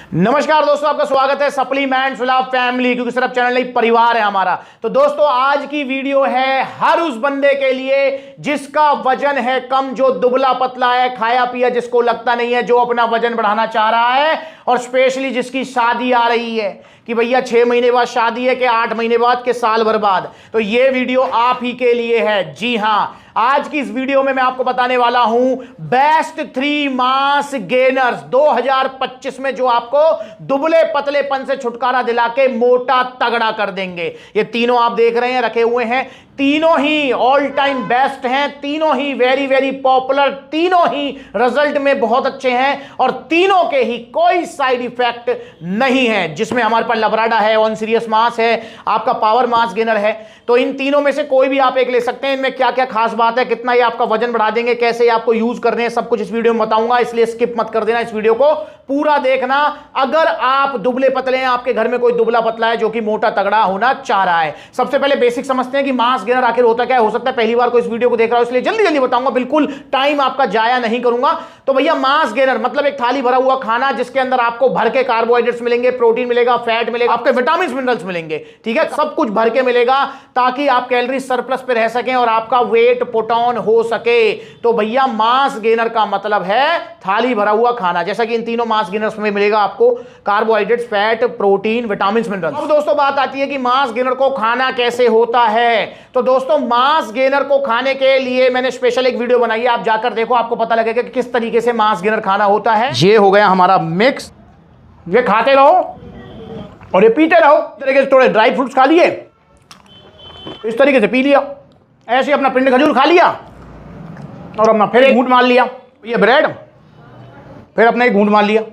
नमस्कार दोस्तों, आपका स्वागत है सप्लीमेंट्स विद फैमिली, क्योंकि सिर्फ चैनल नहीं परिवार है हमारा। तो दोस्तों आज की वीडियो है हर उस बंदे के लिए जिसका वजन है कम, जो दुबला पतला है, खाया पिया जिसको लगता नहीं है, जो अपना वजन बढ़ाना चाह रहा है, और स्पेशली जिसकी शादी आ रही है कि भैया 6 महीने बाद शादी है कि 8 महीने बाद के साल भर बाद। तो ये वीडियो आप ही के लिए है। जी हां, आज की इस वीडियो में मैं आपको बताने वाला हूं बेस्ट 3 मास गेनर्स 2025 में, जो आपको दुबले पतलेपन से छुटकारा दिला के मोटा तगड़ा कर देंगे। ये तीनों आप देख रहे हैं रखे हुए हैं, तीनों ही ऑल टाइम बेस्ट हैं, तीनों ही वेरी वेरी पॉपुलर, तीनों ही रिजल्ट में बहुत अच्छे हैं, और तीनों के ही कोई साइड इफेक्ट नहीं है। जिसमें हमारे पास लबराडा है, ऑन सीरियस मास है, आपका पावर मास गेनर है। तो इन तीनों में से कोई भी आप एक ले सकते हैं। इनमें क्या क्या खास बात है, कितना ये आपका वजन बढ़ा देंगे, कैसे ये आपको यूज करने हैं, सब कुछ इस वीडियो में बताऊंगा। इसलिए स्किप मत कर देना, इस वीडियो को पूरा देखना। अगर आप दुबले पतले हैं, आपके घर में कोई दुबला पतला है जो कि मोटा तगड़ा होना चाह रहा है। सबसे पहले बेसिक समझते हैं कि मास गेनर आखिर होता क्या है। हो सकता है पहली बार कोई इस वीडियो को देख रहा हो, इसलिए जल्दी जल्दी बताऊंगा, बिल्कुल टाइम आपका जाया नहीं करूंगा। तो भैया मास गेनर मतलब एक थाली भरा हुआ खाना, जिसके अंदर आपको भर के कार्बोहाइड्रेट्स मिलेंगे, प्रोटीन मिलेगा, फैट मिलेगा, आपके विटामिन मिनरल्स मिलेंगे। ठीक है, सब कुछ भर के मिलेगा ताकि आप कैलोरी सरप्लस पे रह सकें और आपका वेट पुट ऑन हो सके। तो भैया मास गेनर का मतलब है थाली भरा हुआ खाना, जैसा कि इन तीनों मास गेनर्स में मिलेगा आपको carbohydrates, fat, protein, vitamin minerals. अब दोस्तों बात आती है कि मास गेनर को खाना कैसे होता है। तो दोस्तों मास गेनर को खाने के लिए मैंने स्पेशल एक वीडियो बनाई है, आप जाकर देखो, आपको पता लगेगा कि किस तरीके से मास गेनर खाना होता है। ये हो गया हमारा मिक्स, ये खाते रहो और ये पीते रहो। इस तरीके से थोड़े ड्राई फ्रूट्स खा लिए, इस तरीके से पी लिया, ऐसे अपना पिंड खजूर खा लिया और अपना फिर एक घूंट मार लिया, ये ब्रेड, फिर अपना एक घूंट मार लिया।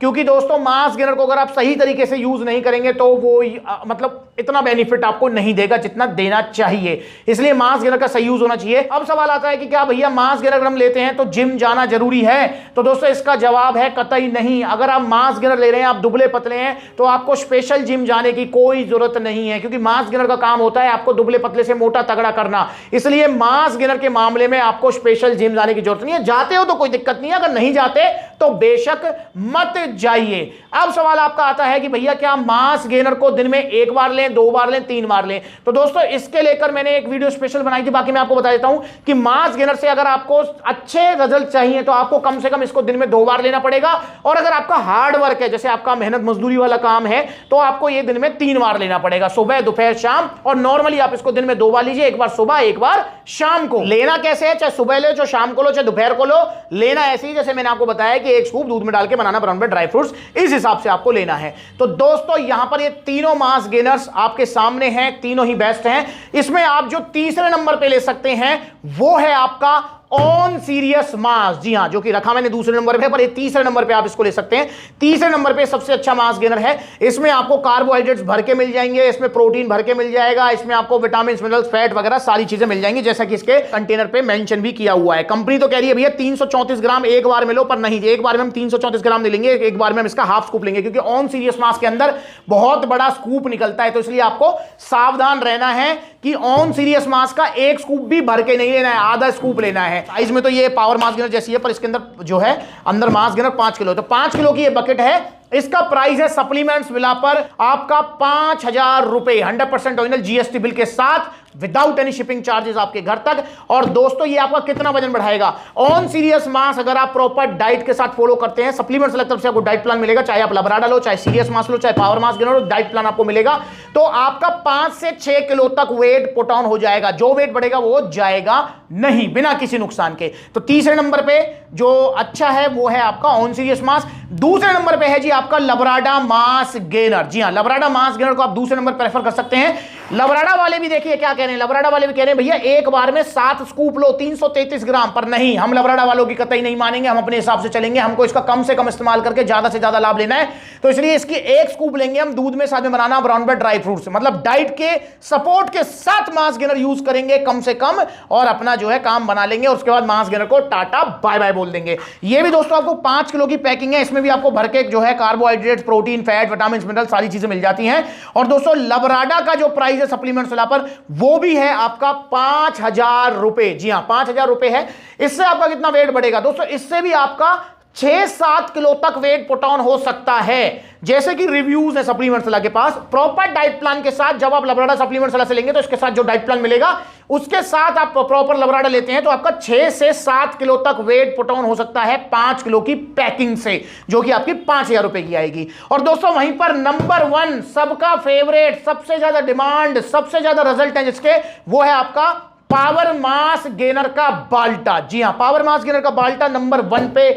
क्योंकि दोस्तों मास गेनर को अगर आप सही तरीके से यूज नहीं करेंगे तो वो मतलब इतना बेनिफिट आपको नहीं देगा जितना देना चाहिए। इसलिए मास गेनर का सही यूज होना चाहिए। अब सवाल आता है कि क्या भैया मास गेनर अगर हम लेते हैं तो जिम जाना जरूरी है? तो दोस्तों इसका जवाब है कतई नहीं। अगर आप मास गेनर ले रहे हैं, आप दुबले पतले हैं, तो आपको स्पेशल जिम जाने की कोई जरूरत नहीं है, क्योंकि मास गेनर का काम होता है आपको दुबले पतले से मोटा तगड़ा करना। इसलिए मास गेनर के मामले में आपको स्पेशल जिम जाने की जरूरत नहीं है। जाते हो तो कोई दिक्कत नहीं है, अगर नहीं जाते तो बेशक मत जाइए। अब सवाल आपका आता है कि भैया क्या मास गेनर को दिन में 1 बार लें, 2 बार लें, 3 बार लें? तो दोस्तों इसके लेकर मैंने एक वीडियो स्पेशल बनाई थी। बाकी मैं आपको बता देता हूं कि मास गेनर से अगर आपको अच्छे रिजल्ट चाहिए तो आपको कम से कम इसको दिन में 2 बार लेना पड़ेगा, और अगर आपका हार्ड वर्क है, जैसे आपका मेहनत मजदूरी वाला काम है, तो आपको ये दिन में 3 बार लेना पड़ेगा, सुबह, दोपहर, शाम। और नॉर्मली आप इसको दिन में 2 बार लीजिए, 1 बार सुबह, 1 बार शाम को। लेना कैसे है, चाहे सुबह लो, चाहे शाम को लो, चाहे दोपहर को लो, लेना ऐसे ही जैसे मैंने आपको बताया कि 1 स्कूप दूध में डाल के बनाना ब्राउन ब्रेड, ड्राई फ्रूट्स, इस हिसाब से आपको लेना है। तो दोस्तों यहां पर ये तीनों मास गेनर्स आपके सामने हैं, तीनों ही बेस्ट हैं। इसमें आप जो तीसरे नंबर पे ले सकते हैं वो है आपका ऑन सीरियस मास। जी हां, जो कि रखा मैंने दूसरे नंबर पे, पर ये तीसरे नंबर पे आप इसको ले सकते हैं। तीसरे नंबर पे सबसे अच्छा मास गेनर है। इसमें आपको कार्बोहाइड्रेट्स भर के मिल जाएंगे, इसमें प्रोटीन भर के मिल जाएगा, इसमें आपको विटामिन, मिनरल्स, फैट वगैरह सारी चीजें मिल जाएंगी, जैसा कि इसके कंटेनर पे मेंशन भी किया हुआ है। कंपनी तो कह रही है भैया 334 ग्राम एक बार में लो, पर नहीं, एक बार में हम 334 ग्राम नहीं लेंगे, एक बार में हम इसका हाफ स्कूप लेंगे, क्योंकि ऑन सीरियस मास के अंदर बहुत बड़ा स्कूप निकलता है। तो इसलिए आपको सावधान रहना है कि ऑन सीरियस मास का 1 स्कूप भी भर के नहीं लेना है, आधा स्कूप लेना है। साइज में तो ये पावर मास गेनर जैसी है, पर इसके अंदर जो है अंदर मास गेनर 5 किलो, तो 5 किलो की ये बकेट है। इसका प्राइस है सप्लीमेंट्स विला पर आपका 5000 रुपए, 100% ओरिजिनल जीएसटी बिल के साथ, विदाउट एनी शिपिंग चार्जेस आपके घर तक। और दोस्तों ये आपका कितना वजन बढ़ाएगा? ऑन सीरियस मास अगर आप प्रॉपर डाइट के साथ फॉलो करते हैं, सप्लीमेंट्स की तरफ से आपको डाइट प्लान मिलेगा, चाहे आप लबराडा लो, चाहे सीरियस मास लो, चाहे पावर मास गेनर लो, डाइट प्लान आपको मिलेगा, तो आपका 5 से 6 किलो तक वेट पुट ऑन हो जाएगा। जो वेट बढ़ेगा वो जाएगा नहीं, बिना किसी नुकसान के। तो तीसरे नंबर पे जो अच्छा है वो है आपका ऑन सीरियस मास। दूसरे नंबर पे है जी आपका लबराडा मास गेनर। जी हां, लबराडा मास गेनर को आप दूसरे नंबर प्रेफर कर सकते हैं। लबराडा वाले भी देखिए क्या कह रहे हैं, लबराडा वाले भी कह रहे हैं भैया 1 बार में 7 स्कूप लो, 333 ग्राम। पर नहीं, हम लबराडा वालों की कतई नहीं मानेंगे, हम अपने हिसाब से चलेंगे। हमको इसका कम से कम इस्तेमाल करके ज्यादा से ज्यादा लाभ लेना है। तो इसलिए इसकी 1 स्कूप लेंगे हम दूध में, साथ में बनाना ब्राउन ब्रेड, ड्राई फ्रूट्स, मतलब डाइट के सपोर्ट के साथ मास गेनर यूज करेंगे कम से कम, और अपना जो है काम बना लेंगे। उसके बाद मास गेनर को टाटा बाय बाय बोल देंगे। ये भी दोस्तों आपको 5 किलो की पैकिंग है, इसमें भी आपको भर के जो है carbohydrate, protein, fat, vitamin, mineral सारी चीजें मिल जाती हैं। और दोस्तों लबराडा का जो प्राइस है सप्लीमेंट्स वाला पर, वो भी है आपका 5000 रुपए। जी हां, 5000 रुपए है। इससे आपका कितना वेट बढ़ेगा दोस्तों? इससे भी आपका 6-7 किलो तक वेट पुट ऑन हो सकता है। जैसे कि रिव्यूज है सप्लीमेंट्स वाला के पास, प्रॉपर डाइट प्लान के साथ जब आप लबराडा सप्लीमेंट्स वाला से लेंगे तो इसके साथ जो डाइट प्लान मिलेगा उसके साथ आप प्रॉपर लबराडा लेते हैं तो आपका 6 से 7 किलो तक वेट पुट ऑन हो सकता है 5 किलो की पैकिंग से, जो कि आपकी 5000 रुपए की आएगी। और दोस्तों वहीं पर नंबर 1 सबका फेवरेट, सबसे ज्यादा डिमांड, सबसे ज्यादा रिजल्ट है जिसके, वो है आपका पावर मास गेनर का बाल्टा। जी हां, पावर मास गेनर का बाल्टा नंबर 1 पे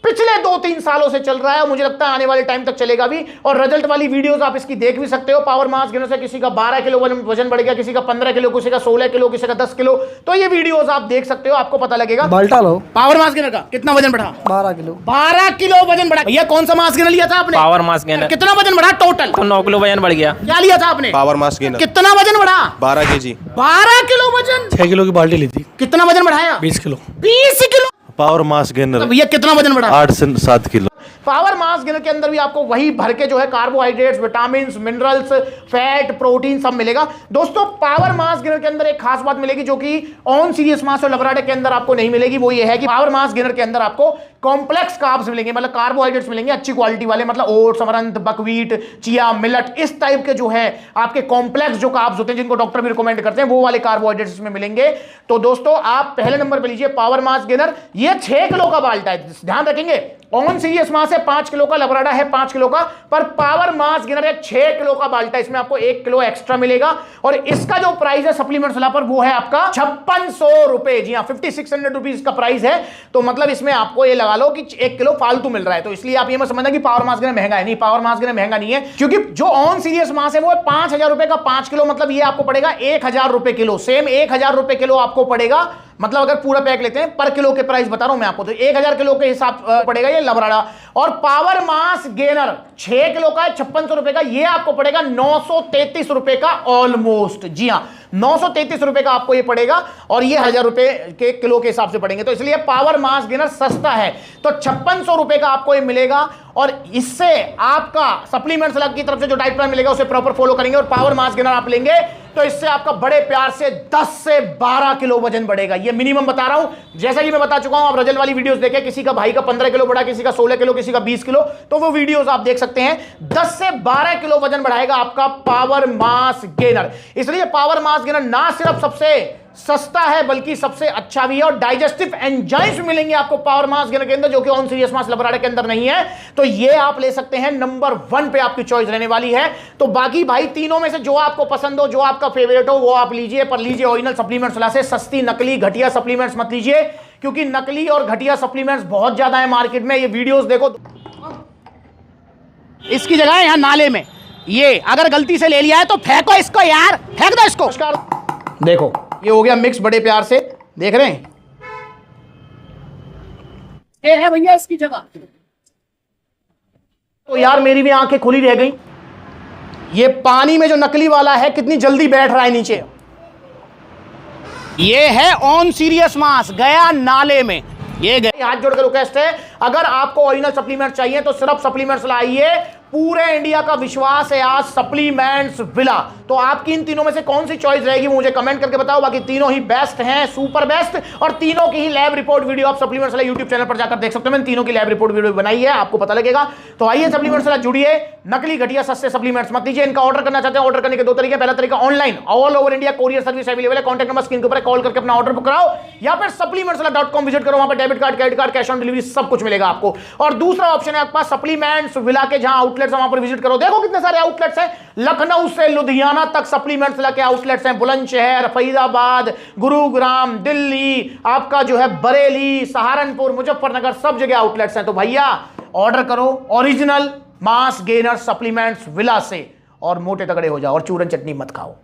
पिछले 2-3 सालों से चल रहा है और मुझे लगता है आने वाले टाइम तक चलेगा भी। और रिजल्ट वाली वीडियोस आप इसकी देख भी सकते हो। पावर मास गेनर से किसी का 12 किलो वजन बढ़ गया, किसी का 15 किलो, किसी का 16 किलो, किसी का 10 किलो, तो ये वीडियोस आप देख सकते हो, आपको पता लगेगा। बाल्टा लो। पावर मास गेनर का कितना वजन बढ़ा? 12 किलो। 12 किलो वजन बढ़ा। भैया कौन सा मास गेनर लिया था आपने? Power mass gainer. कितना वजन बढ़ा टोटल? 9 किलो वजन बढ़ गया। क्या लिया था आपने? Power mass gainer. कितना वजन बढ़ा? 12 केजी। 12 किलो वजन। 6 किलो की बाल्टी ली थी। कितना वजन बढ़ाया? 20 kilo. 20 kilo. Power mass gainer. तो भैया कितना वजन बढ़ा? 8 से 7 किलो। पावर मास गेनर के अंदर भी आपको वही भर के जो है carbohydrates, vitamins, minerals, fat, protein सब मिलेगा। दोस्तों पावर मास गेनर के अंदर एक खास बात मिलेगी जो कि ऑन सीरियस मास और लबराडे के अंदर आपको नहीं मिलेगी, वो ये है कि पावर मास गेनर के अंदर आपको कॉम्प्लेक्स कार्ब्स मिलेंगे, मतलब कार्बोहाइड्रेट्स मिलेंगे अच्छी क्वालिटी वाले, मतलब oats, amaranth, buckwheat, chia, millet, इस टाइप के जो है आपके कॉम्प्लेक्स जो कार्ब्स होते हैं जिनको डॉक्टर भी रिकमेंड करते हैं, वो वाले कार्बोहाइड्रेट्स इसमें मिलेंगे। तो दोस्तों आप पहले नंबर पे लीजिए पावर मास गेनर। ये 6 किलो का बाल्टा है, ध्यान रखेंगे। ऑन सीरियस मास है 5 किलो का, लबराडा है 5 किलो का, पर पावर मास गेनर है 6 किलो का बाल्टा। इसमें आपको 1 किलो एक्स्ट्रा मिलेगा और इसका जो प्राइस है सप्लीमेंट्स वाला पर वो है आपका 5600 रुपए। जी हाँ, 5600 रुपीज का प्राइस है। तो मतलब इसमें आपको ये लगा लो कि 1 किलो फालतू मिल रहा है। तो इसलिए आप ये मत समझना कि पावर मास गेनर महंगा है, नहीं, पावर मास गेनर महंगा नहीं है, क्योंकि जो ऑन सीरियस मास है वो 5000 रुपए का 5 किलो, मतलब ये आपको पड़ेगा 1000 रुपए किलो। सेम 1000 रुपए किलो आपको पड़ेगा, मतलब अगर पूरा पैक लेते हैं पर किलो के प्राइस बता रहा हूं मैं आपको, तो 1000 किलो के हिसाब पड़ेगा ये लबराडा। और पावर मास गेनर 6 किलो का है 5600 रुपए का, ये आपको पड़ेगा 933 रुपए का ऑलमोस्ट। जी हां, 933 रुपए का आपको ये पड़ेगा और ये 1000 रुपए के किलो के हिसाब से पड़ेंगे। तो इसलिए पावर मास गेनर सस्ता है, तो 5600 रुपए का आपको ये मिलेगा। और इससे आपका सप्लीमेंट्स अलग की तरफ से जो डाइट प्लान मिलेगा उसे प्रॉपर फॉलो करेंगे और पावर मास गेनर आप लेंगे तो इससे आपका बड़े प्यार से 10 से 12 किलो वजन बढ़ेगा। ये मिनिमम बता रहा हूं, जैसा कि मैं बता चुका हूं। आप रजल वाली वीडियोस देखें, किसी का भाई का 15 किलो बढ़ा, किसी का 16 किलो, किसी का 20 किलो, तो वो वीडियोस आप देख सकते हैं। 10 से 12 किलो वजन बढ़ाएगा आपका पावर मास गेनर। इसलिए पावर मास गेनर ना सिर्फ सबसे सस्ता है बल्कि सबसे अच्छा भी है और डाइजेस्टिव एंजाइम्स मिलेंगे आपको पावर मास गेनर के अंदर, जो कि ऑन सीरियस मास लबराडे के अंदर नहीं है। तो ये आप ले सकते हैं, नंबर 1 पे आपकी चॉइस रहने वाली है। तो बाकी भाई तीनों में से जो आपको पसंद हो, जो आपका फेवरेट हो, वो आप लीजिए, पर लीजिए ओरिजिनल सप्लीमेंट्स वाला से। सस्ती नकली घटिया सप्लीमेंट्स मत लीजिए, क्योंकि नकली और घटिया सप्लीमेंट्स बहुत ज्यादा है मार्केट में। ये वीडियोस देखो, इसकी जगह है यहां नाले में, ये अगर गलती से ले लिया है तो फेंको इसको यार, फेंक दो इसको। देखो ये हो गया मिक्स बड़े प्यार से, देख रहे हैं, ये है भैया इसकी जगह। तो यार मेरी भी आंखें खुली रह गई, ये पानी में जो नकली वाला है कितनी जल्दी बैठ रहा है नीचे। ये है ऑन सीरियस मास, गया नाले में, ये गए। हाथ जोड़कर रिक्वेस्ट है, अगर आपको ओरिजिनल सप्लीमेंट चाहिए तो सिर्फ सप्लीमेंट्स लाइए। पूरे इंडिया का विश्वास है आज सप्लीमेंट्स विला। तो आपकी इन तीनों में से कौन सी चॉइस रहेगी मुझे कमेंट करके बताओ। बाकी तीनों ही बेस्ट हैं, सुपर बेस्ट, और तीनों की ही लैब रिपोर्ट वीडियो आप सप्लीमेंट्स वाला यूट्यूब चैनल पर जाकर देख सकते हो। मैंने तीनों की लैब रिपोर्ट वीडियो बनाई है, आपको पता लगेगा। तो आइए सप्लीमेंट्स वाला जुड़िए, नकली घटिया सस्ते सप्लीमेंट्स मत लीजिए। इनका ऑर्डर करना चाहते हैं, ऑर्डर करने के 2 तरीके। पहला तरीका online, all over India courier service available है। कॉन्टैक्ट नंबर स्क्रीन के ऊपर कॉल करके अपना ऑर्डर बुक कराओ, या फिर supplementswala.com विजिट करो, वहां पर debit card, credit card, cash on delivery सब कुछ मिलेगा आपको। और दूसरा ऑप्शन है आपके पास सप्लीमेंट्स विला के, जहां आउटलेट्स है वहां पर विजिट करो। देखो कितने सारे आउटलेट्स हैं, लखनऊ से लुधियाना तक सप्लीमेंट्स के आउटलेट्स हैं। बुलंदशहर, फरीदाबाद, गुरुग्राम, दिल्ली, आपका जो है बरेली, सहारनपुर, मुजफ्फरनगर, सब जगह आउटलेट्स हैं। तो भैया ऑर्डर करो original mass gainer supplements villa से और मोटे तगड़े हो जाओ और चूरन चटनी मत खाओ।